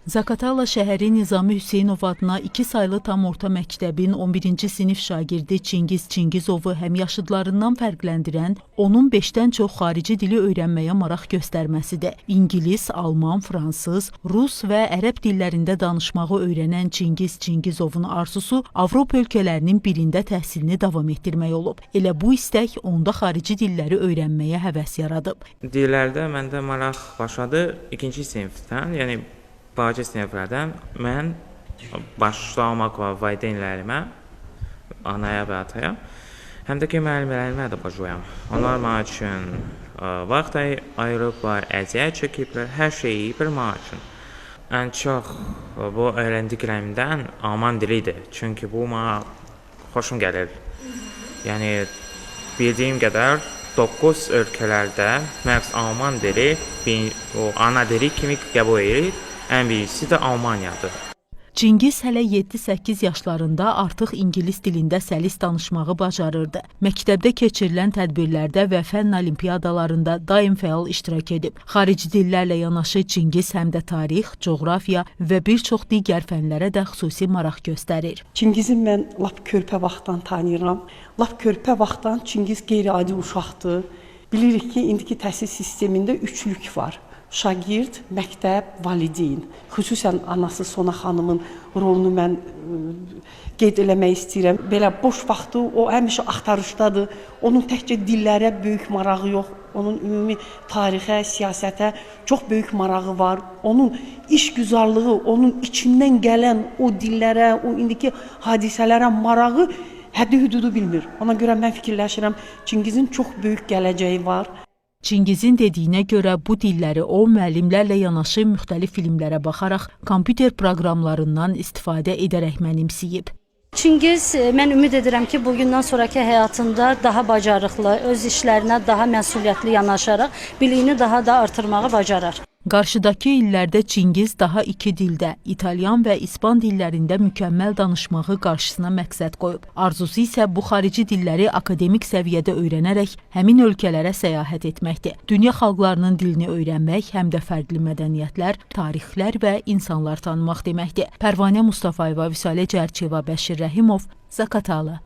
Zaqatala şəhəri Nizami Hüseynov adına 2 saylı tam orta məktəbin 11-ci sinif şagirdi Çingiz Çingizovu həmyaşıdlarından fərqləndirən onun 5-dən çox xarici dili öyrənməyə maraq göstərməsidir. İngilis, alman, fransız, rus və ərəb dillərində danışmağı öyrənən Çingiz Çingizovun arzusu Avropa ölkələrinin birində təhsilini davam etdirmək olub. Elə bu istək onda xarici dilləri öyrənməyə həvəs yaradıb. Dillərdə məndə maraq başladı 2-ci sinifdən, yəni balaca siniflərdən mən başlamaq və valideynlərimə, anaya və ataya, həm də ki, müəllimlərimə də başlayam. Onlar mənim üçün vaxt ayırıblar, əziyyət çəkiblər, hər şeyi bir mənim üçün. Ən çox bu öyrəndiklərimdən alman dilidir, çünki bu mənə xoşum gəlir. Yəni, bildiyim qədər 9 ölkələrdə məhz alman dili ana dili kimi qəbul edilir. Ən birisi də Almaniyadır. Çingiz hələ 7-8 yaşlarında artıq ingilis dilində səlis danışmağı bacarırdı. Məktəbdə keçirilən tədbirlərdə və fənn olimpiyadalarında daim fəal iştirak edib. Xarici dillərlə yanaşı Çingiz həm də tarix, coğrafiya və bir çox digər fənlərə də xüsusi maraq göstərir. Çingizi mən lap körpə vaxtdan tanıyıram. Lap körpə vaxtdan Çingiz qeyri-adi uşaqdır. Bilirik ki, indiki təhsil sistemində üçlük var. Şagird, məktəb, valideyn. Xüsusən anası Sona xanımın rolunu mən qeyd eləmək istəyirəm. Belə boş vaxtı o həmişə axtarışdadır. Onun təkcə dillərə böyük marağı yox, onun ümumi tarixə, siyasətə çox böyük marağı var. Onun işgüzarlığı, onun içindən gələn o dillərə, o indiki hadisələrə marağı həddi-hüdudu bilmir. Ona görə mən fikirləşirəm, Çingizin çox böyük gələcəyi var. Çingizin dediyinə görə bu dilləri o, müəllimlərlə yanaşı müxtəlif filmlərə baxaraq, kompüter proqramlarından istifadə edərək mənimsəyib. Çingiz, mən ümid edirəm ki, bugündən sonraki həyatında daha bacarıqlı, öz işlərinə daha məsuliyyətli yanaşaraq, biliyini daha da artırmağı bacarar. Qarşıdakı illərdə Çingiz daha 2 dildə, İtalyan və İspan dillərində mükəmməl danışmağı qarşısına məqsəd qoyub. Arzusu isə bu xarici dilləri akademik səviyyədə öyrənərək həmin ölkələrə səyahət etməkdir. Dünya xalqlarının dilini öyrənmək həm də fərqli mədəniyyətlər, tarixlər və insanlar tanımaq deməkdir. Pərvanə Mustafayeva, Vüsalə Cərçiyeva, Bəşir Rəhimov, Zaqatala.